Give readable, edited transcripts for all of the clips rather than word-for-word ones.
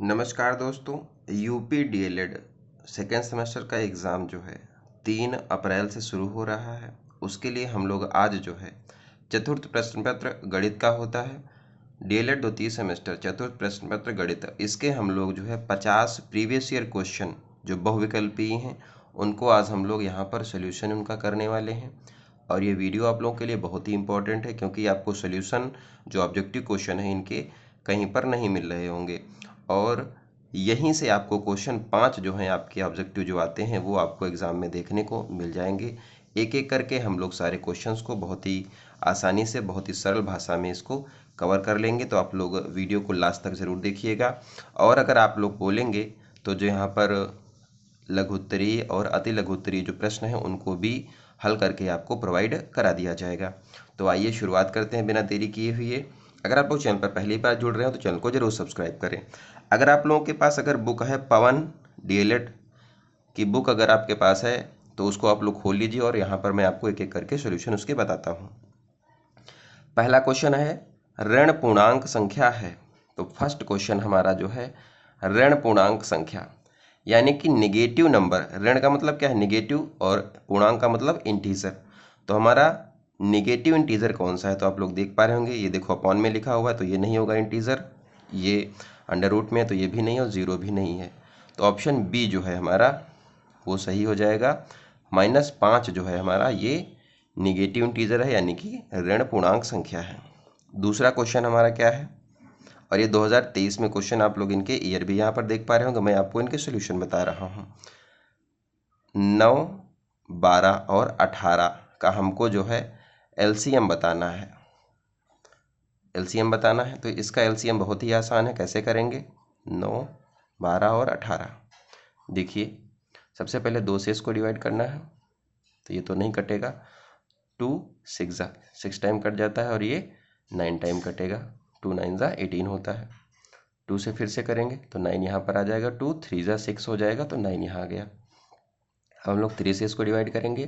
नमस्कार दोस्तों। UP DElEd second semester का एग्ज़ाम जो है 3 अप्रैल से शुरू हो रहा है। उसके लिए हम लोग आज जो है चतुर्थ प्रश्न पत्र गणित का होता है, डीएलएड द्वितीय सेमेस्टर चतुर्थ प्रश्न पत्र गणित, इसके हम लोग जो है 50 प्रीवियस ईयर क्वेश्चन जो बहुविकल्पीय हैं उनको आज हम लोग यहाँ पर सोल्यूशन उनका करने वाले हैं। और ये वीडियो आप लोगों के लिए बहुत ही इंपॉर्टेंट है क्योंकि आपको सोल्यूशन जो ऑब्जेक्टिव क्वेश्चन है इनके कहीं पर नहीं मिल रहे होंगे और यहीं से आपको क्वेश्चन 5 जो हैं आपके ऑब्जेक्टिव जो आते हैं वो आपको एग्ज़ाम में देखने को मिल जाएंगे। एक एक करके हम लोग सारे क्वेश्चंस को बहुत ही आसानी से बहुत ही सरल भाषा में इसको कवर कर लेंगे, तो आप लोग वीडियो को लास्ट तक ज़रूर देखिएगा। और अगर आप लोग बोलेंगे तो जो यहाँ पर लघुत्तरीय और अति लघुत्तरीय जो प्रश्न हैं उनको भी हल करके आपको प्रोवाइड करा दिया जाएगा। तो आइए शुरुआत करते हैं बिना देरी किए हुए। अगर आप लोग चैनल पर पहली बार जुड़ रहे हो तो चैनल को जरूर सब्सक्राइब करें। अगर आप लोगों के पास अगर बुक है पवन डीएलएड की बुक अगर आपके पास है तो उसको आप लोग खोल लीजिए और यहाँ पर मैं आपको एक एक करके सोल्यूशन उसके बताता हूँ। पहला क्वेश्चन है ऋण पूर्णांक संख्या है। तो फर्स्ट क्वेश्चन हमारा जो है ऋण पूर्णांक संख्या यानी कि निगेटिव नंबर। ऋण का मतलब क्या है? निगेटिव, और पूर्णांक का मतलब इंटीजर। तो हमारा निगेटिव इंटीजर कौन सा है? तो आप लोग देख पा रहे होंगे, ये देखो अपॉन में लिखा हुआ है तो ये नहीं होगा इंटीजर, ये अंडर रूट में है तो ये भी नहीं और ज़ीरो भी नहीं है। तो ऑप्शन बी जो है हमारा वो सही हो जाएगा। -5 जो है हमारा ये निगेटिव इंटीजर है यानी कि ऋण पूर्णांक संख्या है। दूसरा क्वेश्चन हमारा क्या है? और ये 2023 में क्वेश्चन, आप लोग इनके ईयर भी यहाँ पर देख पा रहे होंगे, मैं आपको इनके सोल्यूशन बता रहा हूँ। 9, 12 और 18 का हमको जो है एलसीएम बताना है। एलसीएम बताना है तो इसका एलसीएम बहुत ही आसान है। कैसे करेंगे? 9, 12 और 18। देखिए सबसे पहले 2 से इसको डिवाइड करना है तो ये तो नहीं कटेगा। 2 6 टाइम कट जाता है और ये 9 टाइम कटेगा। 2 9 18 होता है। 2 से फिर से करेंगे तो 9 यहाँ पर आ जाएगा। 2 3 6 हो जाएगा तो 9 यहाँ आ गया। हम लोग 3 से इसको डिवाइड करेंगे।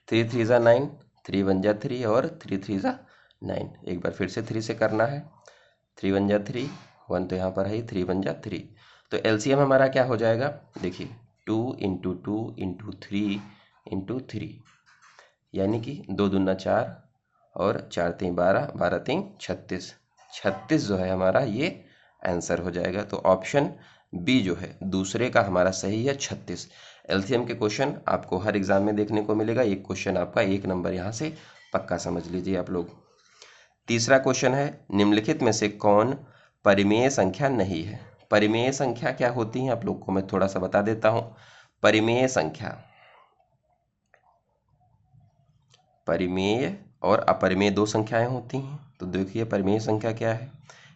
3 3 9, 3 1 3 और 3 3 9। एक बार फिर से 3 से करना है। 3 1 3, 1 तो यहाँ पर है, 3 1 3। तो एलसीएम हमारा क्या हो जाएगा? देखिए 2 × 2 × 3 × 3 यानी कि 2 दूना 4 और 4 3 12, 12 3 36। 36 जो है हमारा ये आंसर हो जाएगा। तो ऑप्शन बी जो है दूसरे का हमारा सही है 36। एलसीएम के क्वेश्चन आपको हर एग्जाम में देखने को मिलेगा। एक क्वेश्चन आपका 1 नंबर यहाँ से पक्का समझ लीजिए आप लोग। तीसरा क्वेश्चन है निम्नलिखित में से कौन परिमेय संख्या नहीं है? परिमेय संख्या क्या होती है आप लोग को मैं थोड़ा सा बता देता हूँ। परिमेय संख्या, परिमेय और अपरिमेय 2 संख्याएं होती हैं। तो देखिए परिमेय संख्या क्या है,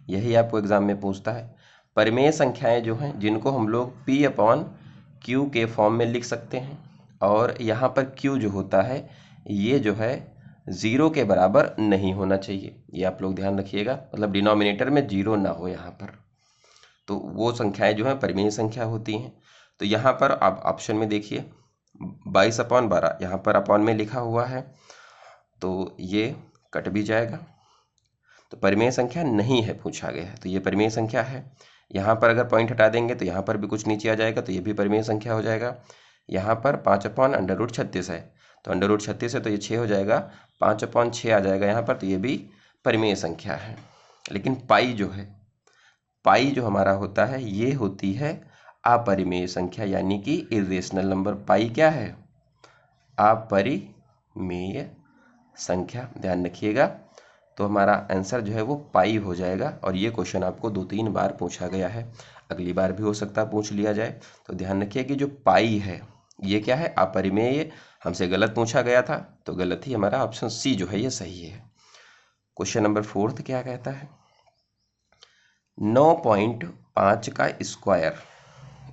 यही आपको एग्जाम में पूछता है। परिमेय संख्याएं जो हैं जिनको हम लोग P/Q के फॉर्म में लिख सकते हैं, और यहाँ पर Q जो होता है ये जो है 0 के बराबर नहीं होना चाहिए। ये आप लोग ध्यान रखिएगा, मतलब डिनोमिनेटर में 0 ना हो यहाँ पर। तो वो संख्याएं जो हैं परिमेय संख्या होती हैं। तो यहाँ पर आप ऑप्शन में देखिए 22/12 यहाँ पर अपॉन में लिखा हुआ है तो ये कट भी जाएगा। तो परिमेय संख्या नहीं है पूछा गया है, तो ये परिमेय संख्या है। यहाँ पर अगर पॉइंट हटा देंगे तो यहाँ पर भी कुछ नीचे आ जाएगा तो ये भी परिमेय संख्या हो जाएगा। यहाँ पर 5/√36 है तो √36 है तो ये 6 हो जाएगा। 5/6 आ जाएगा यहाँ पर तो ये भी परिमेय संख्या है। लेकिन पाई जो है, पाई जो हमारा होता है ये होती है अपरिमेय संख्या यानी कि इरेशनल नंबर। पाई क्या है? अपरिमेय संख्या, ध्यान रखिएगा। तो हमारा आंसर जो है वो पाई हो जाएगा। और ये क्वेश्चन आपको 2-3 बार पूछा गया है, अगली बार भी हो सकता है पूछ लिया जाए। तो ध्यान रखिए कि जो पाई है ये क्या है? अपरिमेय। हमसे गलत पूछा गया था तो गलत ही, हमारा ऑप्शन सी जो है ये सही है। क्वेश्चन नंबर 4 क्या कहता है? 9.5 का स्क्वायर,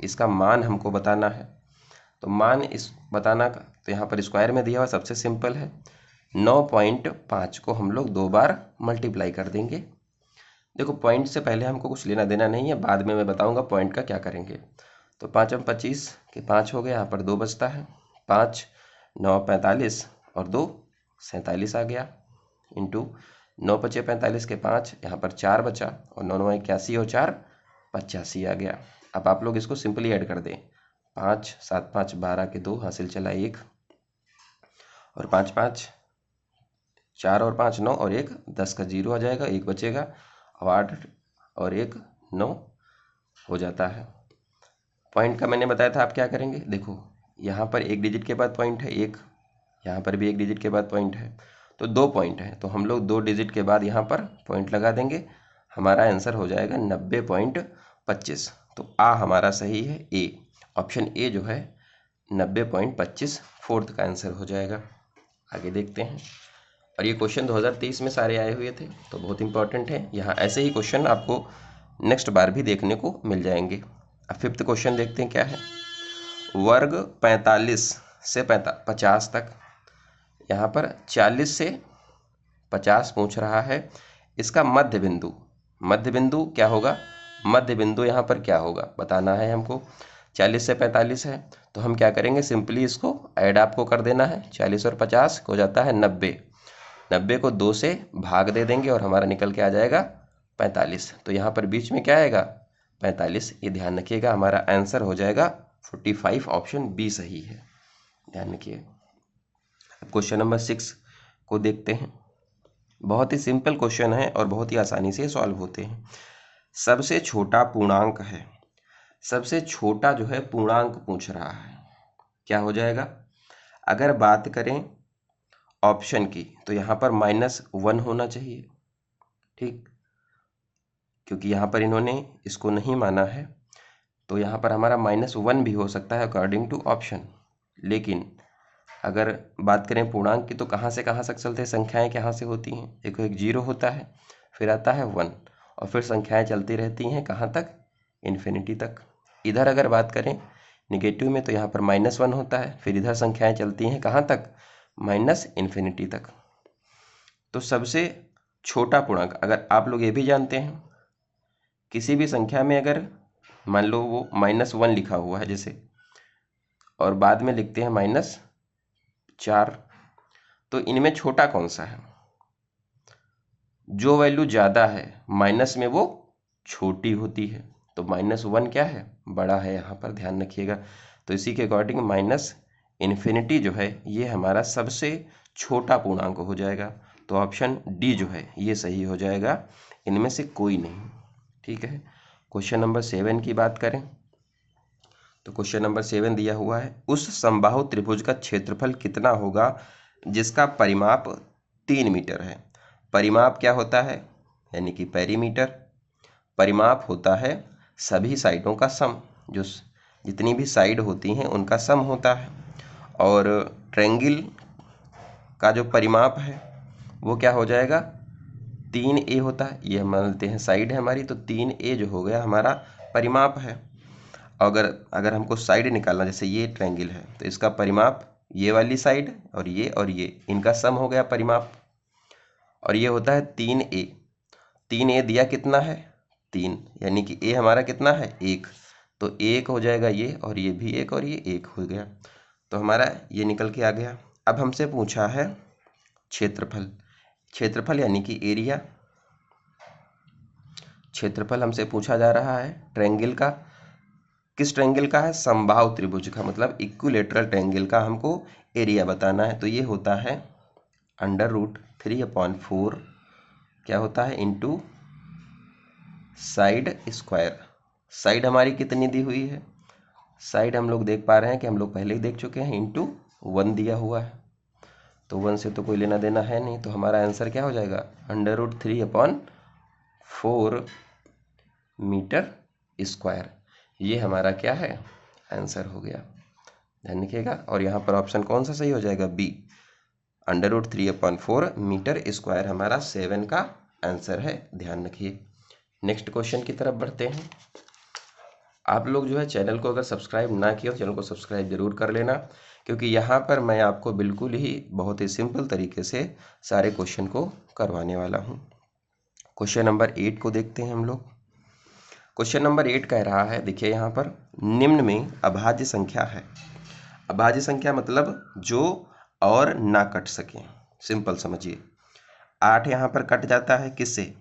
इसका मान हमको बताना है। तो मान इस बताना का, तो यहाँ पर स्क्वायर में दिया हुआ सबसे सिंपल है। 9.5 को हम लोग 2 बार मल्टीप्लाई कर देंगे। देखो पॉइंट से पहले हमको कुछ लेना देना नहीं है, बाद में मैं बताऊंगा पॉइंट का क्या करेंगे। तो 5 × 25 के 5 हो गए, यहाँ पर 2 बचता है। 5 9 45 और 2 47 आ गया। इंटू 9 × 5 = 45 के 5, यहाँ पर 4 बचा और 9 9 81 और 4 85 आ गया। अब आप लोग इसको सिंपली ऐड कर दें, 5 7 5 12 के 2 हासिल चला 1, और 5 5 4 और 5 9 और 1 10 का 0 आ जाएगा, 1 बचेगा, और 8 और 1 9 हो जाता है। पॉइंट का मैंने बताया था आप क्या करेंगे, देखो यहाँ पर एक डिजिट के बाद पॉइंट है 1, यहाँ पर भी एक डिजिट के बाद पॉइंट है, तो 2 पॉइंट है, तो हम लोग 2 डिजिट के बाद यहाँ पर पॉइंट लगा देंगे, हमारा आंसर हो जाएगा 90.25। तो आ हमारा सही है ए, ऑप्शन ए जो है 90.25 फोर्थ का आंसर हो जाएगा। आगे देखते हैं, और ये क्वेश्चन 2023 में सारे आए हुए थे, तो बहुत इंपॉर्टेंट है। यहाँ ऐसे ही क्वेश्चन आपको नेक्स्ट बार भी देखने को मिल जाएंगे। अब फिफ्थ क्वेश्चन देखते हैं क्या है। वर्ग 45 से 50 तक, यहाँ पर 40 से 50 पूछ रहा है, इसका मध्य बिंदु क्या होगा, मध्य बिंदु यहाँ पर क्या होगा बताना है हमको। 40 से 45 है, तो हम क्या करेंगे, सिंपली इसको ऐड आपको कर देना है, 40 और 50 हो जाता है 90, 90 को 2 से भाग दे देंगे और हमारा निकल के आ जाएगा 45। तो यहाँ पर बीच में क्या आएगा 45, ये ध्यान रखिएगा, हमारा आंसर हो जाएगा 45, ऑप्शन बी सही है, ध्यान रखिए। अब क्वेश्चन नंबर 6 को देखते हैं। बहुत ही सिंपल क्वेश्चन है और बहुत ही आसानी से सॉल्व होते हैं। सबसे छोटा पूर्णांक है, सबसे छोटा जो है पूर्णांक पूछ रहा है, क्या हो जाएगा। अगर बात करें ऑप्शन की, तो यहाँ पर -1 होना चाहिए, ठीक, क्योंकि यहाँ पर इन्होंने इसको नहीं माना है, तो यहाँ पर हमारा -1 भी हो सकता है अकॉर्डिंग टू ऑप्शन। लेकिन अगर बात करें पूर्णांक की, तो कहाँ से कहाँ तक चलते हैं, संख्याएं कहाँ से होती हैं, एक 0 होता है, फिर आता है 1, और फिर संख्याएं चलती रहती हैं कहाँ तक, इन्फिनिटी तक। इधर अगर बात करें निगेटिव में, तो यहाँ पर -1 होता है, फिर इधर संख्याएं चलती हैं कहाँ तक, -इन्फिनिटी तक। तो सबसे छोटा पूर्णांक, अगर आप लोग ये भी जानते हैं, किसी भी संख्या में अगर मान लो वो -1 लिखा हुआ है जैसे, और बाद में लिखते हैं -4, तो इनमें छोटा कौन सा है, जो वैल्यू ज़्यादा है माइनस में वो छोटी होती है, तो -1 क्या है, बड़ा है, यहाँ पर ध्यान रखिएगा। तो इसी के अकॉर्डिंग -इन्फिनिटी जो है ये हमारा सबसे छोटा पूर्णांक हो जाएगा। तो ऑप्शन डी जो है ये सही हो जाएगा, इनमें से कोई नहीं, ठीक है। क्वेश्चन नंबर 7 की बात करें, तो क्वेश्चन नंबर 7 दिया हुआ है, उस समबाहु त्रिभुज का क्षेत्रफल कितना होगा जिसका परिमाप 3 मीटर है। परिमाप क्या होता है, यानी कि पेरीमीटर। परिमाप होता है सभी साइडों का सम, जो जितनी भी साइड होती हैं उनका सम होता है। और ट्रायंगल का जो परिमाप है वो क्या हो जाएगा, 3a होता है, ये मान लेते हैं साइड है हमारी, तो 3a जो हो गया हमारा परिमाप है। अगर हमको साइड निकालना, जैसे ये ट्रायंगल है, तो इसका परिमाप ये वाली साइड और ये इनका सम हो गया परिमाप, और ये होता है 3a। 3a दिया कितना है 3, यानी कि a हमारा कितना है 1, तो 1 हो जाएगा ये, और ये भी 1 और ये 1 हो गया, तो हमारा ये निकल के आ गया। अब हमसे पूछा है क्षेत्रफल, क्षेत्रफल यानी कि एरिया, क्षेत्रफल हमसे पूछा जा रहा है ट्रायंगल का। किस ट्रायंगल का है, समबाहु त्रिभुज का, मतलब इक्विलेटरल ट्रायंगल का हमको एरिया बताना है। तो ये होता है √3/4 क्या होता है, इंटू साइड स्क्वायर। साइड हमारी कितनी दी हुई है, साइड हम लोग देख पा रहे हैं कि हम लोग पहले ही देख चुके हैं, इंटू 1 दिया हुआ है, तो 1 से तो कोई लेना देना है नहीं, तो हमारा आंसर क्या हो जाएगा, √3/4 मीटर स्क्वायर। ये हमारा क्या है, आंसर हो गया, ध्यान रखिएगा। और यहाँ पर ऑप्शन कौन सा सही हो जाएगा, बी, √3/4 मीटर स्क्वायर हमारा 7 का आंसर है, ध्यान रखिए। नेक्स्ट क्वेश्चन की तरफ बढ़ते हैं। आप लोग जो है चैनल को अगर सब्सक्राइब ना किया हो, चैनल को सब्सक्राइब जरूर कर लेना, क्योंकि यहाँ पर मैं आपको बिल्कुल ही बहुत ही सिंपल तरीके से सारे क्वेश्चन को करवाने वाला हूँ। क्वेश्चन नंबर 8 को देखते हैं हम लोग। क्वेश्चन नंबर 8 कह रहा है, देखिए यहाँ पर, निम्न में अभाज्य संख्या है। अभाज्य संख्या मतलब जो और ना कट सके, सिंपल समझिए। 8 यहाँ पर कट जाता है किससे,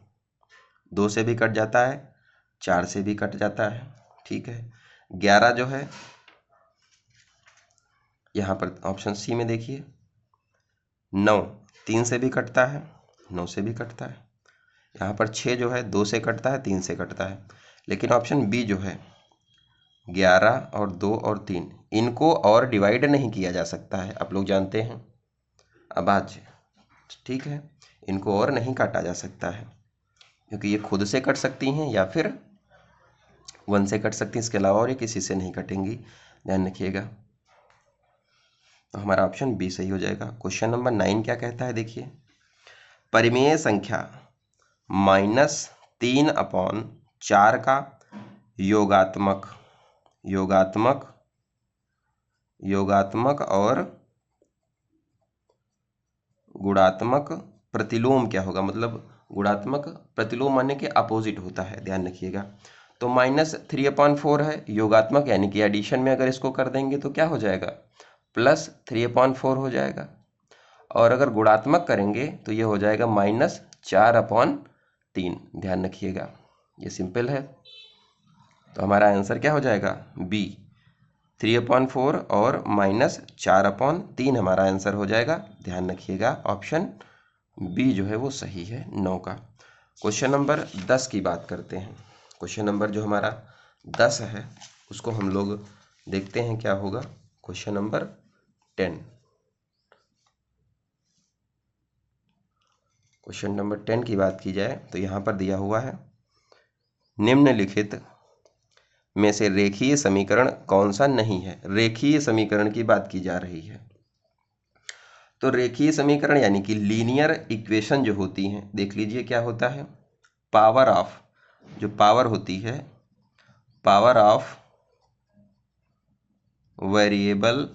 2 से भी कट जाता है, 4 से भी कट जाता है, ठीक है। 11 जो है यहाँ पर ऑप्शन सी में देखिए। 9 3 से भी कटता है, 9 से भी कटता है। यहाँ पर 6 जो है 2 से कटता है, 3 से कटता है। लेकिन ऑप्शन बी जो है 11 और 2 और 3 इनको और डिवाइड नहीं किया जा सकता है, आप लोग जानते हैं। अब आज ठीक है, इनको और नहीं काटा जा सकता है क्योंकि ये खुद से कट सकती हैं या फिर 1 से कट सकती हैं, इसके अलावा और ये किसी से नहीं कटेंगी, ध्यान रखिएगा। तो हमारा ऑप्शन बी सही हो जाएगा। क्वेश्चन नंबर 9 क्या कहता है देखिए। परिमेय संख्या -3/4 का योगात्मक और गुणात्मक प्रतिलोम क्या होगा, मतलब गुणात्मक प्रतिलोम माने के अपोजिट होता है, ध्यान रखिएगा। तो -3/4 है योगात्मक, यानी कि एडिशन में अगर इसको कर देंगे तो क्या हो जाएगा, +3/4 हो जाएगा। और अगर गुणात्मक करेंगे तो ये हो जाएगा -4/3, ध्यान रखिएगा, ये सिंपल है। तो हमारा आंसर क्या हो जाएगा, बी 3/4 और -4/3 हमारा आंसर हो जाएगा, ध्यान रखिएगा। ऑप्शन बी जो है वो सही है 9 का। क्वेश्चन नंबर 10 की बात करते हैं। क्वेश्चन नंबर जो हमारा 10 है उसको हम लोग देखते हैं क्या होगा। क्वेश्चन नंबर 10, क्वेश्चन नंबर 10 की बात की जाए तो यहाँ पर दिया हुआ है, निम्नलिखित में से रेखीय समीकरण कौन सा नहीं है। रेखीय समीकरण की बात की जा रही है। तो रेखीय समीकरण यानी कि लीनियर इक्वेशन जो होती हैं, देख लीजिए क्या होता है, पावर ऑफ, जो पावर होती है, power of variable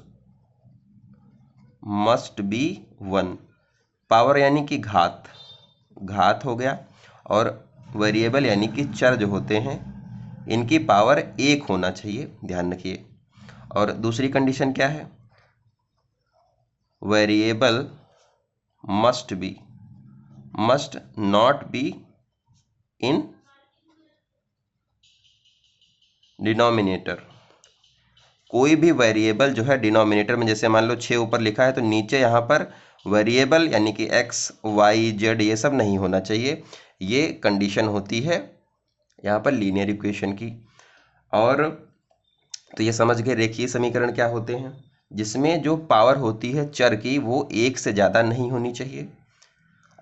must be 1। Power यानी कि घात हो गया, और वेरिएबल यानी कि चर जो होते हैं इनकी पावर 1 होना चाहिए, ध्यान रखिए। और दूसरी कंडीशन क्या है, variable must not be in denominator. कोई भी वेरिएबल जो है डिनोमिनेटर में, जैसे मान लो 6 ऊपर लिखा है तो नीचे यहाँ पर वेरिएबल यानी कि x, y, z ये सब नहीं होना चाहिए। ये कंडीशन होती है यहाँ पर लीनियर इक्वेशन की। और तो ये समझ गए रेखीय समीकरण क्या होते हैं, जिसमें जो पावर होती है चर की वो 1 से ज़्यादा नहीं होनी चाहिए,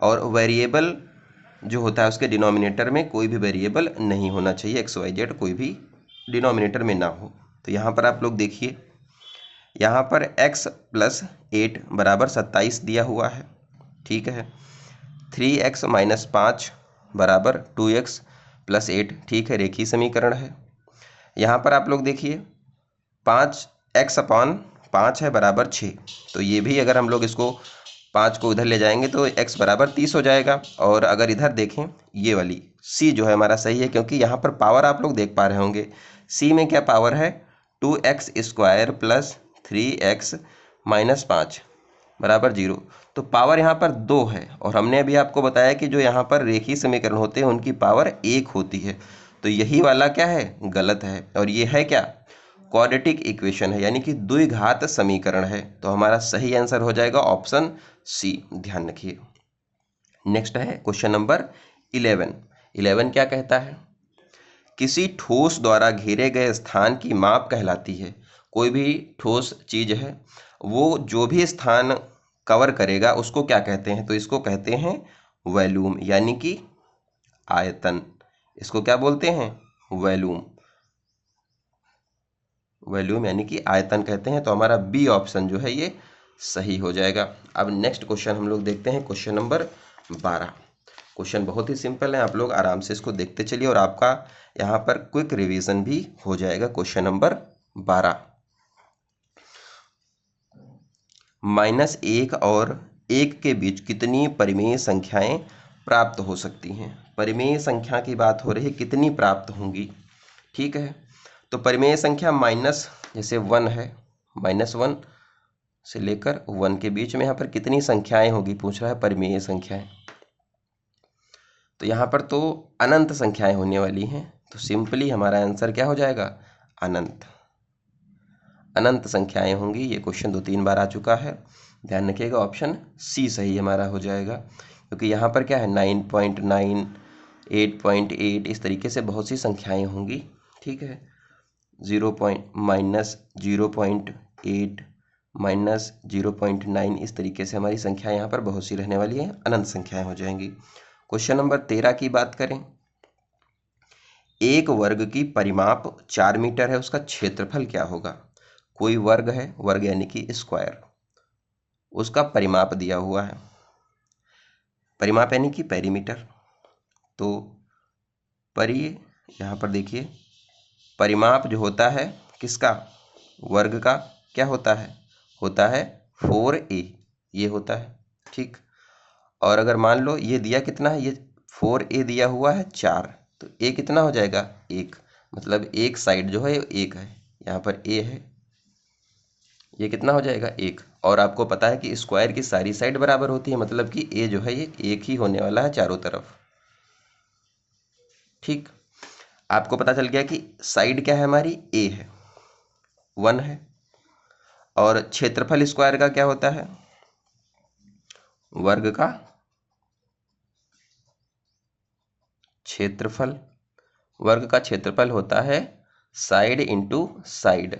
और वेरिएबल जो होता है उसके डिनोमिनेटर में कोई भी वेरिएबल नहीं होना चाहिए, x, y, z कोई भी डिनोमिनेटर में ना हो। तो यहाँ पर आप लोग देखिए, यहाँ पर x + 8 = 27 दिया हुआ है, ठीक है। 3x - 5 = 2x + 8, ठीक है, रेखीय समीकरण है। यहाँ पर आप लोग देखिए 5x/5 है बराबर 6, तो ये भी अगर हम लोग इसको 5 को उधर ले जाएंगे तो x = 30 हो जाएगा। और अगर इधर देखें ये वाली c जो है हमारा सही है, क्योंकि यहाँ पर पावर आप लोग देख पा रहे होंगे c में क्या पावर है, 2x² + 3x - 5 = 0। तो पावर यहाँ पर 2 है, और हमने अभी आपको बताया कि जो यहाँ पर रेखीय समीकरण होते हैं उनकी पावर 1 होती है। तो यही वाला क्या है, गलत है, और ये है क्या, क्वाड्रेटिक इक्वेशन है, यानी कि द्विघात समीकरण है। तो हमारा सही आंसर हो जाएगा ऑप्शन सी, ध्यान रखिए। नेक्स्ट है क्वेश्चन नंबर 11 क्या कहता है, किसी ठोस द्वारा घेरे गए स्थान की माप कहलाती है। कोई भी ठोस चीज है, वो जो भी स्थान कवर करेगा उसको क्या कहते हैं, तो इसको कहते हैं वॉल्यूम, यानी कि आयतन। इसको क्या बोलते हैं, वॉल्यूम यानी कि आयतन कहते हैं। तो हमारा बी ऑप्शन जो है ये सही हो जाएगा। अब नेक्स्ट क्वेश्चन हम लोग देखते हैं, क्वेश्चन नंबर 12। क्वेश्चन बहुत ही सिंपल है, आप लोग आराम से इसको देखते चलिए और आपका यहाँ पर क्विक रिवीजन भी हो जाएगा। क्वेश्चन नंबर 12, -1 और 1 के बीच कितनी परिमेय संख्याएं प्राप्त हो सकती हैं। परिमेय संख्या की बात हो रही है, कितनी प्राप्त होंगी, ठीक है। तो परिमेय संख्या जैसे 1 है, -1 से लेकर 1 के बीच में यहाँ पर कितनी संख्याएं होगी पूछ रहा है, परिमेय संख्याएं। तो यहाँ पर तो अनंत संख्याएं होने वाली हैं, तो सिंपली हमारा आंसर क्या हो जाएगा, अनंत। अनंत संख्याएं होंगी। ये क्वेश्चन 2-3 बार आ चुका है, ध्यान रखिएगा। ऑप्शन सी सही हमारा हो जाएगा, क्योंकि यहाँ पर क्या है 9.9, 8.8 इस तरीके से बहुत सी संख्याएं होंगी। ठीक है, -0.8 -0.9 इस तरीके से हमारी संख्या यहाँ पर बहुत सी रहने वाली है, अनंत संख्याएं हो जाएंगी। क्वेश्चन नंबर 13 की बात करें। एक वर्ग की परिमाप 4 मीटर है, उसका क्षेत्रफल क्या होगा। कोई वर्ग है, वर्ग यानी कि स्क्वायर, उसका परिमाप दिया हुआ है, परिमाप यानी कि पेरीमीटर। तो यहाँ पर देखिए परिमाप जो होता है किसका, वर्ग का, क्या होता है 4a, ये होता है। ठीक, और अगर मान लो ये दिया कितना है, ये 4a दिया हुआ है 4, तो a कितना हो जाएगा 1, मतलब एक साइड जो है 1 है, यहाँ पर a है, ये कितना हो जाएगा 1। और आपको पता है कि स्क्वायर की सारी साइड बराबर होती है, मतलब कि a जो है ये 1 ही होने वाला है चारों तरफ। ठीक, आपको पता चल गया कि साइड क्या है हमारी, a है, 1 है। और क्षेत्रफल स्क्वायर का क्या होता है, वर्ग का क्षेत्रफल, वर्ग का क्षेत्रफल होता है साइड इंटू साइड।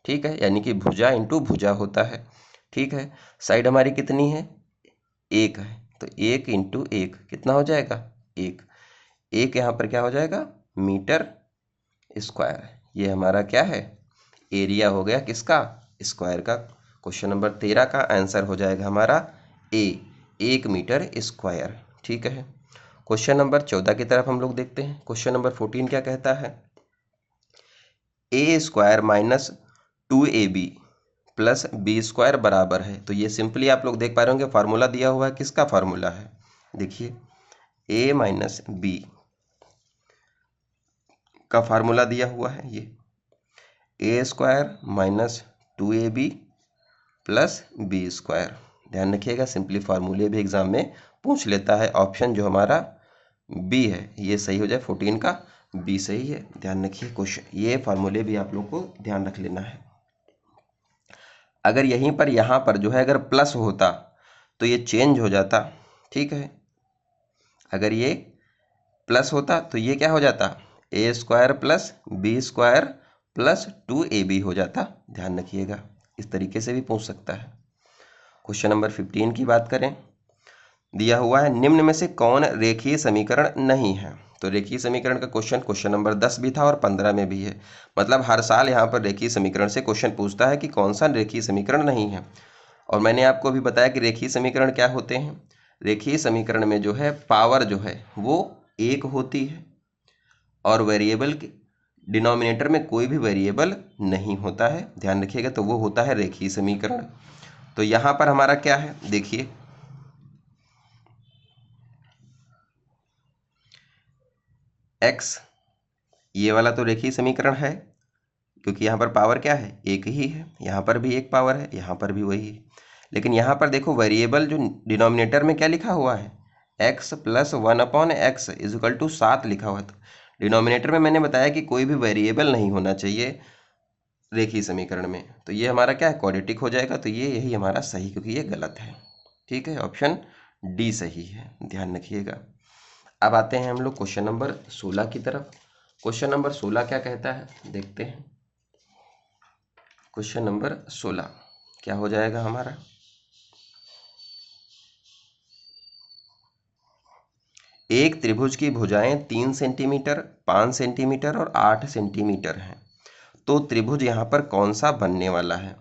ठीक है, यानी कि भुजा इंटू भुजा होता है। ठीक है, साइड हमारी कितनी है, 1 है, तो 1 इंटू 1 कितना हो जाएगा 1। 1 यहाँ पर क्या हो जाएगा, मीटर स्क्वायर। ये हमारा क्या है, एरिया हो गया किसका, स्क्वायर का। क्वेश्चन नंबर 13 का आंसर हो जाएगा हमारा ए, 1 मीटर स्क्वायर। ठीक है, क्वेश्चन नंबर 14 की तरफ हम लोग देखते हैं। क्वेश्चन नंबर 14 क्या कहता है, a² minus 2ab plus b² बराबर है। तो ये सिंपली आप लोग देख पा रहे होंगे फार्मूला दिया हुआ है, किसका फार्मूला है, देखिए a माइनस बी का फार्मूला दिया हुआ है, ये a² minus 2ab plus b²। ध्यान रखिएगा, सिंपली फार्मूले भी एग्जाम में पूछ लेता है। ऑप्शन जो हमारा बी है ये सही हो जाए, 14 का बी सही है। ध्यान रखिए, क्वेश्चन ये फार्मूले भी आप लोग को ध्यान रख लेना है। अगर यहीं पर यहाँ पर जो है अगर प्लस होता तो ये चेंज हो जाता। ठीक है, अगर ये प्लस होता तो ये क्या हो जाता, a² plus b² plus 2ab हो जाता। ध्यान रखिएगा, इस तरीके से भी पूछ सकता है। क्वेश्चन नंबर 15 की बात करें, दिया हुआ है निम्न में से कौन रेखीय समीकरण नहीं है। तो रेखीय समीकरण का क्वेश्चन नंबर 10 भी था और 15 में भी है, मतलब हर साल यहाँ पर रेखीय समीकरण से क्वेश्चन पूछता है कि कौन सा रेखीय समीकरण नहीं है। और मैंने आपको अभी बताया कि रेखीय समीकरण क्या होते हैं। रेखीय समीकरण में जो है पावर जो है वो 1 होती है, और वेरिएबल के डिनोमिनेटर में कोई भी वेरिएबल नहीं होता है। ध्यान रखिएगा, तो वो होता है रेखीय समीकरण। तो यहाँ पर हमारा क्या है, देखिए x, ये वाला तो रेखीय समीकरण है, क्योंकि यहाँ पर पावर क्या है 1 ही है, यहाँ पर भी 1 पावर है, यहाँ पर भी वही है। लेकिन यहाँ पर देखो वेरिएबल जो डिनोमिनेटर में क्या लिखा हुआ है, x plus 1/x is equal to 7 लिखा हुआ था। डिनोमिनेटर में मैंने बताया कि कोई भी वेरिएबल नहीं होना चाहिए रेखीय समीकरण में, तो ये हमारा क्या है क्वाड्रेटिक हो जाएगा। तो ये यही हमारा सही, क्योंकि ये गलत है। ठीक है, ऑप्शन डी सही है, ध्यान रखिएगा। अब आते हैं हम लोग क्वेश्चन नंबर 16 की तरफ। क्वेश्चन नंबर 16 क्या कहता है, देखते हैं। क्वेश्चन नंबर 16 क्या हो जाएगा हमारा, एक त्रिभुज की भुजाएं 3 सेंटीमीटर, 5 सेंटीमीटर और 8 सेंटीमीटर हैं, तो त्रिभुज यहाँ पर कौन सा बनने वाला है।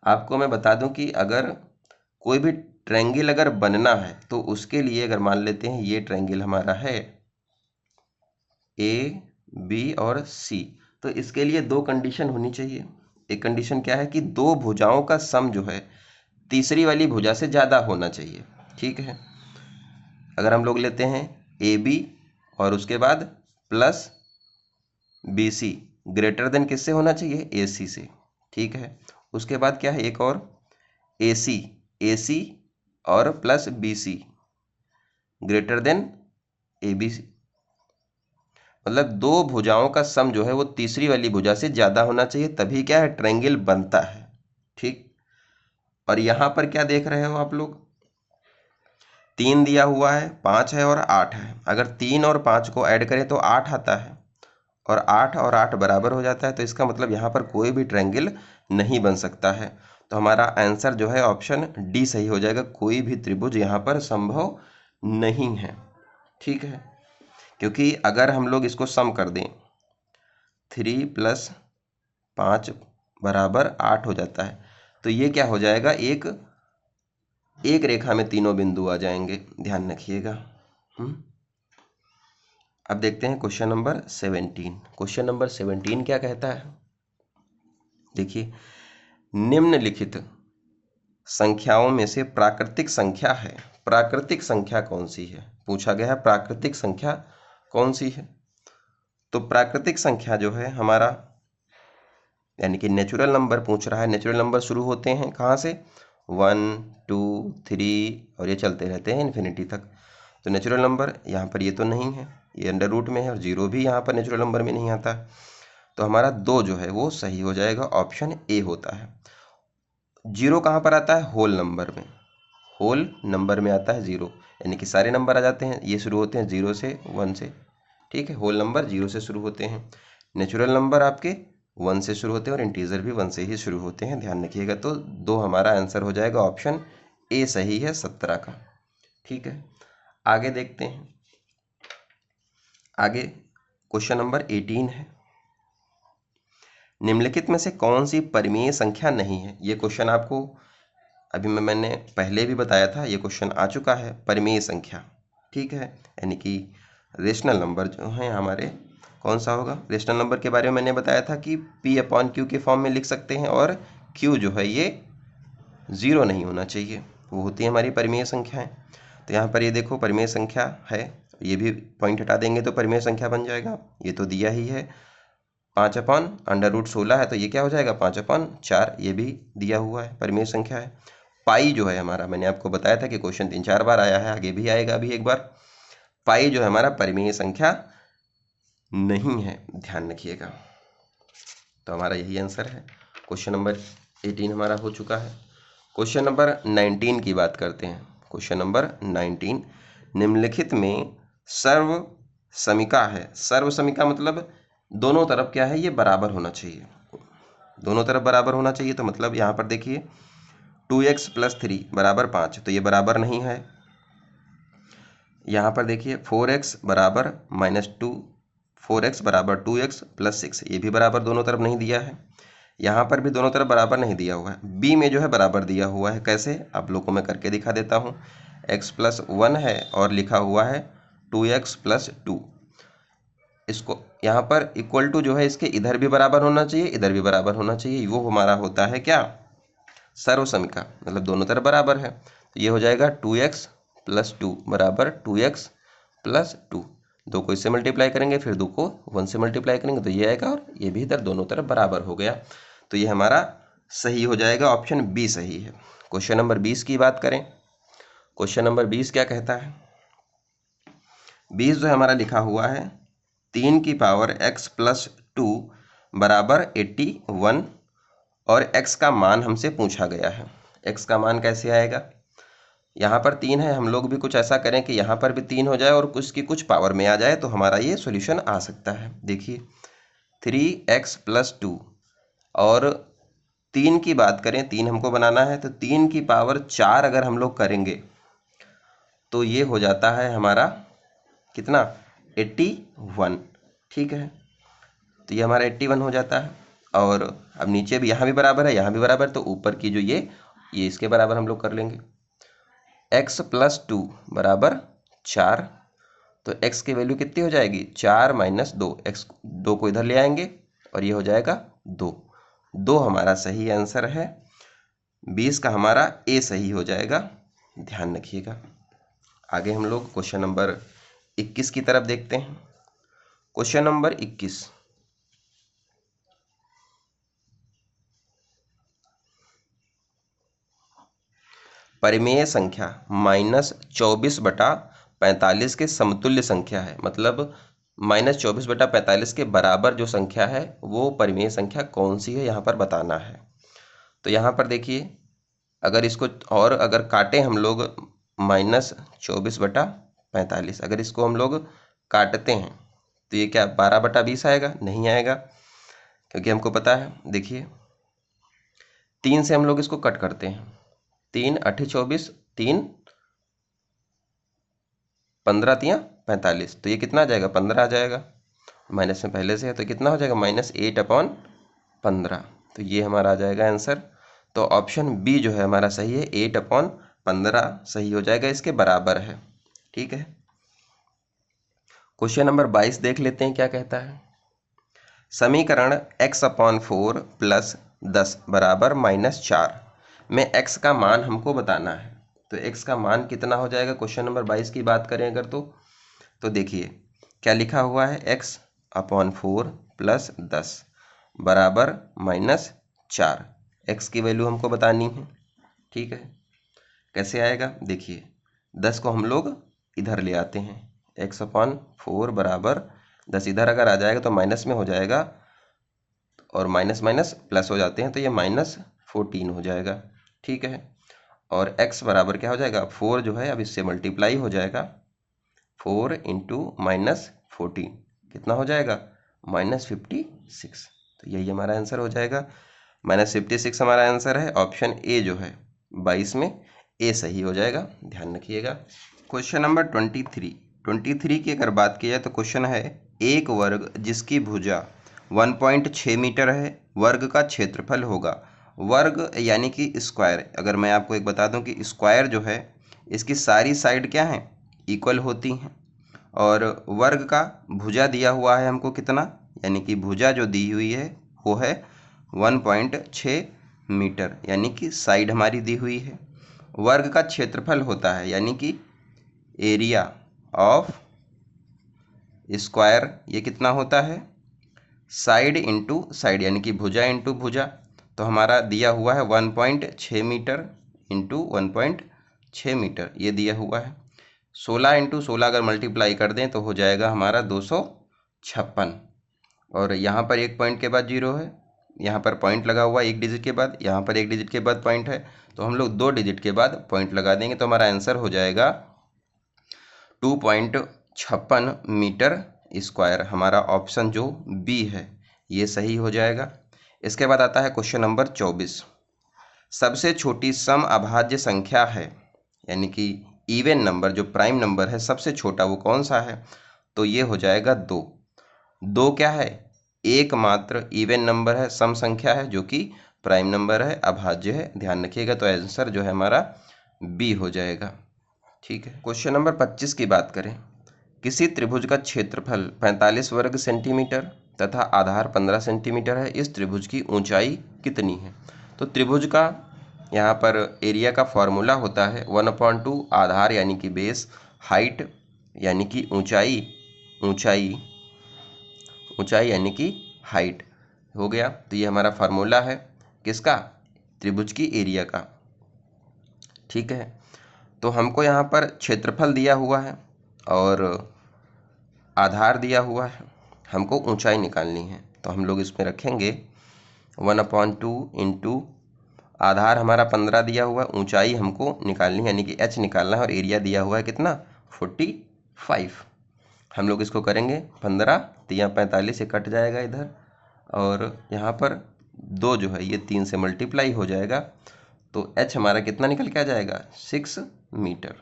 आपको मैं बता दूं कि अगर कोई भी ट्रायंगल अगर बनना है तो उसके लिए अगर मान लेते हैं ये ट्रायंगल हमारा है ए, बी और सी, तो इसके लिए 2 कंडीशन होनी चाहिए। एक कंडीशन क्या है कि 2 भुजाओं का सम जो है तीसरी वाली भुजा से ज़्यादा होना चाहिए। ठीक है, अगर हम लोग लेते हैं ए बी और उसके बाद plus B C, greater than किससे होना चाहिए, ए सी से। ठीक है, उसके बाद क्या है एक और ए सी और plus B C greater than A B C. मतलब दो भुजाओं का सम जो है वो तीसरी वाली भुजा से ज़्यादा होना चाहिए, तभी क्या है ट्रायंगल बनता है। ठीक। और यहाँ पर क्या देख रहे हो आप लोग, 3 दिया हुआ है, 5 है और 8 है। अगर 3 और 5 को ऐड करें तो 8 आता है, और 8 बराबर हो जाता है, तो इसका मतलब यहाँ पर कोई भी ट्रायंगल नहीं बन सकता है। तो हमारा आंसर जो है ऑप्शन डी सही हो जाएगा, कोई भी त्रिभुज यहाँ पर संभव नहीं है। ठीक है, क्योंकि अगर हम लोग इसको सम कर दें, 3 + 5 बराबर 8 हो जाता है, तो ये क्या हो जाएगा, एक रेखा में तीनों बिंदु आ जाएंगे, ध्यान रखिएगा। अब देखते हैं क्वेश्चन नंबर 17। क्वेश्चन नंबर 17 क्या कहता है, देखिए, निम्नलिखित संख्याओं में से प्राकृतिक संख्या है, प्राकृतिक संख्या कौन सी है, पूछा गया है प्राकृतिक संख्या कौन सी है। तो प्राकृतिक संख्या जो है हमारा, यानी कि नेचुरल नंबर पूछ रहा है। नेचुरल नंबर शुरू होते हैं कहाँ से, 1 2 3 और ये चलते रहते हैं इन्फिनिटी तक। तो नेचुरल नंबर यहाँ पर ये तो नहीं है, ये अंडर रूट में है, और 0 भी यहाँ पर नेचुरल नंबर में नहीं आता। तो हमारा 2 जो है वो सही हो जाएगा, ऑप्शन ए होता है। 0 कहाँ पर आता है, होल नंबर में, होल नंबर में आता है 0, यानी कि सारे नंबर आ जाते हैं। ये शुरू होते हैं 0 से 1 से, ठीक है, होल नंबर 0 से शुरू होते हैं। नेचुरल नंबर आपके 1 से शुरू होते हैं, और इंटीजर भी 1 से ही शुरू होते हैं, ध्यान रखिएगा। तो 2 हमारा आंसर हो जाएगा, ऑप्शन ए सही है 17 का। ठीक है, आगे देखते हैं। आगे क्वेश्चन नंबर 18 है, निम्नलिखित में से कौन सी परिमेय संख्या नहीं है। ये क्वेश्चन आपको अभी मैंने पहले भी बताया था, ये क्वेश्चन आ चुका है, परिमेय संख्या। ठीक है, यानी कि रेशनल नंबर जो है हमारे, कौन सा होगा, रेशनल नंबर के बारे में मैंने बताया था कि P/Q के फॉर्म में लिख सकते हैं, और Q जो है ये 0 नहीं होना चाहिए, वो होती है हमारी परिमेय संख्याएं। तो यहाँ पर ये देखो परिमेय संख्या है, ये भी पॉइंट हटा देंगे तो परिमेय संख्या बन जाएगा। ये तो दिया ही है, 5/√16 है, तो ये क्या हो जाएगा 5/4, ये भी दिया हुआ है, परिमेय संख्या है। पाई जो है हमारा, मैंने आपको बताया था कि क्वेश्चन 3-4 बार आया है, आगे भी आएगा अभी एक बार। पाई जो है हमारा परिमेय संख्या नहीं है, ध्यान रखिएगा। तो हमारा यही आंसर है। क्वेश्चन नंबर 18 हमारा हो चुका है। क्वेश्चन नंबर 19 की बात करते हैं। क्वेश्चन नंबर 19, निम्नलिखित में सर्व समीका है। सर्व समीका मतलब दोनों तरफ क्या है, ये बराबर होना चाहिए, दोनों तरफ बराबर होना चाहिए। तो मतलब यहाँ पर देखिए 2x + 3 = 5, तो ये बराबर नहीं है। यहाँ पर देखिए 4x = -2, 4x = 2x + 6, ये भी बराबर दोनों तरफ नहीं दिया है। यहाँ पर भी दोनों तरफ बराबर नहीं दिया हुआ है। बी में जो है बराबर दिया हुआ है, कैसे, आप लोग को मैं करके दिखा देता हूँ। x + 1 है और लिखा हुआ है 2x + 2। इसको यहाँ पर इक्वल टू जो है इसके इधर भी बराबर होना चाहिए, इधर भी बराबर होना चाहिए, वो हमारा होता है क्या, सर्व समीका, मतलब दोनों तरफ बराबर है। तो ये हो जाएगा 2x + 2 = 2x + 2। 2 को इससे मल्टीप्लाई करेंगे, फिर 2 को 1 से मल्टीप्लाई करेंगे, तो ये आएगा, और ये भी इधर दोनों तरफ बराबर हो गया। तो ये हमारा सही हो जाएगा, ऑप्शन बी सही है। क्वेश्चन नंबर 20 की बात करें। क्वेश्चन नंबर 20 क्या कहता है, 20 जो हमारा लिखा हुआ है 3 की पावर x + 2 = 81, और x का मान हमसे पूछा गया है। x का मान कैसे आएगा, यहाँ पर 3 है, हम लोग भी कुछ ऐसा करें कि यहाँ पर भी 3 हो जाए और कुछ की कुछ पावर में आ जाए, तो हमारा ये सॉल्यूशन आ सकता है। देखिए 3x + 2, और 3 की बात करें, 3 हमको बनाना है, तो 3 की पावर 4 अगर हम लोग करेंगे तो ये हो जाता है हमारा कितना, 81। ठीक है, तो ये हमारा 81 हो जाता है। और अब नीचे भी, यहाँ भी बराबर है, यहाँ भी बराबर, तो ऊपर की जो ये इसके बराबर हम लोग कर लेंगे। x + 2 = 4, तो x की वैल्यू कितनी हो जाएगी, 4 - 2, x 2 को इधर ले आएंगे, और ये हो जाएगा 2। 2 हमारा सही आंसर है, 20 का हमारा ए सही हो जाएगा, ध्यान रखिएगा। आगे हम लोग क्वेश्चन नंबर 21 की तरफ देखते हैं। क्वेश्चन नंबर 21, परिमेय संख्या -24/45 के समतुल्य संख्या है। मतलब -24/45 के बराबर जो संख्या है वो परिमेय संख्या कौन सी है, यहाँ पर बताना है। तो यहाँ पर देखिए, अगर इसको और अगर काटें हम लोग -24/45, अगर इसको हम लोग काटते हैं तो ये क्या 12/20 आएगा? नहीं आएगा, क्योंकि हमको पता है, देखिए 3 से हम लोग इसको कट करते हैं, 3 8 24, 3 15 तियाँ 45, तो ये कितना आ जाएगा? 15 आ जाएगा। माइनस में पहले से है तो कितना हो जाएगा? -8/15। तो ये हमारा आ जाएगा आंसर। तो ऑप्शन बी जो है हमारा सही है, 8/15 सही हो जाएगा, इसके बराबर है। ठीक है, क्वेश्चन नंबर 22 देख लेते हैं क्या कहता है। समीकरण x/4 + 10 बराबर -4 में x का मान हमको बताना है। तो x का मान कितना हो जाएगा? क्वेश्चन नंबर 22 की बात करें अगर तो देखिए क्या लिखा हुआ है, x/4 + 10 बराबर -4। x की वैल्यू हमको बतानी है। ठीक है, कैसे आएगा? देखिए 10 को हम लोग इधर ले आते हैं, x/4 बराबर 10 इधर अगर आ जाएगा तो माइनस में हो जाएगा, और माइनस माइनस प्लस हो जाते हैं तो ये -14 हो जाएगा। ठीक है, और x बराबर क्या हो जाएगा? 4 जो है अब इससे मल्टीप्लाई हो जाएगा, 4 × -14 कितना हो जाएगा? -56। तो यही हमारा आंसर हो जाएगा, -56 हमारा आंसर है। ऑप्शन ए जो है 22 में ए सही हो जाएगा, ध्यान रखिएगा। क्वेश्चन नंबर 23 की अगर बात की जाए तो क्वेश्चन है, एक वर्ग जिसकी भुजा 1.6 मीटर है, वर्ग का क्षेत्रफल होगा। वर्ग यानी कि स्क्वायर, अगर मैं आपको एक बता दूं कि स्क्वायर जो है इसकी सारी साइड क्या हैं? इक्वल होती हैं। और वर्ग का भुजा दिया हुआ है हमको कितना, यानी कि भुजा जो दी हुई है वो है 1.6 मीटर, यानी कि साइड हमारी दी हुई है। वर्ग का क्षेत्रफल होता है, यानी कि एरिया ऑफ स्क्वायर, ये कितना होता है? साइड इंटू साइड, यानी कि भुजा इंटू भुजा। तो हमारा दिया हुआ है 1.6 मीटर इंटू 1.6 मीटर, ये दिया हुआ है। 16 × 16 अगर मल्टीप्लाई कर दें तो हो जाएगा हमारा 256। और यहाँ पर एक पॉइंट के बाद 0 है, यहाँ पर पॉइंट लगा हुआ एक डिजिट के बाद, यहाँ पर एक डिजिट के बाद पॉइंट है, तो हम लोग 2 डिजिट के बाद पॉइंट लगा देंगे तो हमारा आंसर हो जाएगा 2.56 मीटर स्क्वायर। हमारा ऑप्शन जो बी है ये सही हो जाएगा। इसके बाद आता है क्वेश्चन नंबर 24। सबसे छोटी सम अभाज्य संख्या है, यानी कि इवन नंबर जो प्राइम नंबर है सबसे छोटा वो कौन सा है? तो ये हो जाएगा 2। 2 क्या है? एकमात्र इवन नंबर है, सम संख्या है, जो कि प्राइम नंबर है, अभाज्य है, ध्यान रखिएगा। तो आंसर जो है हमारा बी हो जाएगा। ठीक है, क्वेश्चन नंबर 25 की बात करें। किसी त्रिभुज का क्षेत्रफल 45 वर्ग सेंटीमीटर तथा आधार 15 सेंटीमीटर है, इस त्रिभुज की ऊंचाई कितनी है? तो त्रिभुज का यहाँ पर एरिया का फॉर्मूला होता है 1/2 आधार यानी कि बेस, हाइट यानी कि ऊंचाई, ऊंचाई यानी कि हाइट हो गया। तो ये हमारा फार्मूला है किसका? त्रिभुज की एरिया का। ठीक है, तो हमको यहाँ पर क्षेत्रफल दिया हुआ है और आधार दिया हुआ है, हमको ऊंचाई निकालनी है। तो हम लोग इसमें रखेंगे 1/2 इंटू आधार हमारा 15 दिया हुआ है, ऊंचाई हमको निकालनी है यानी कि h निकालना है, और एरिया दिया हुआ है कितना? 45। हम लोग इसको करेंगे 15 तियाँ 45 से कट जाएगा इधर, और यहाँ पर 2 जो है ये 3 से मल्टीप्लाई हो जाएगा, तो h हमारा कितना निकल के आ जाएगा? 6 मीटर।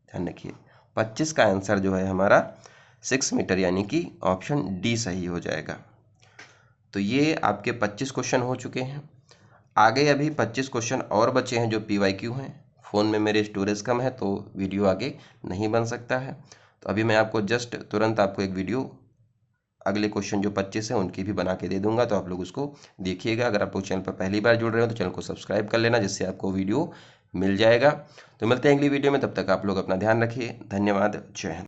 ध्यान रखिए 25 का आंसर जो है हमारा 6 मीटर, यानी कि ऑप्शन डी सही हो जाएगा। तो ये आपके 25 क्वेश्चन हो चुके हैं। आगे अभी 25 क्वेश्चन और बचे हैं जो PYQ हैं। फ़ोन में मेरे स्टोरेज कम है तो वीडियो आगे नहीं बन सकता है। तो अभी मैं आपको जस्ट तुरंत आपको एक वीडियो अगले क्वेश्चन जो 25 हैं उनकी भी बना के दे दूंगा, तो आप लोग उसको देखिएगा। अगर आप लोग चैनल पर पहली बार जुड़ रहे हो तो चैनल को सब्सक्राइब कर लेना, जिससे आपको वीडियो मिल जाएगा। तो मिलते हैं अगली वीडियो में, तब तक आप लोग अपना ध्यान रखिए। धन्यवाद, जय हिंद।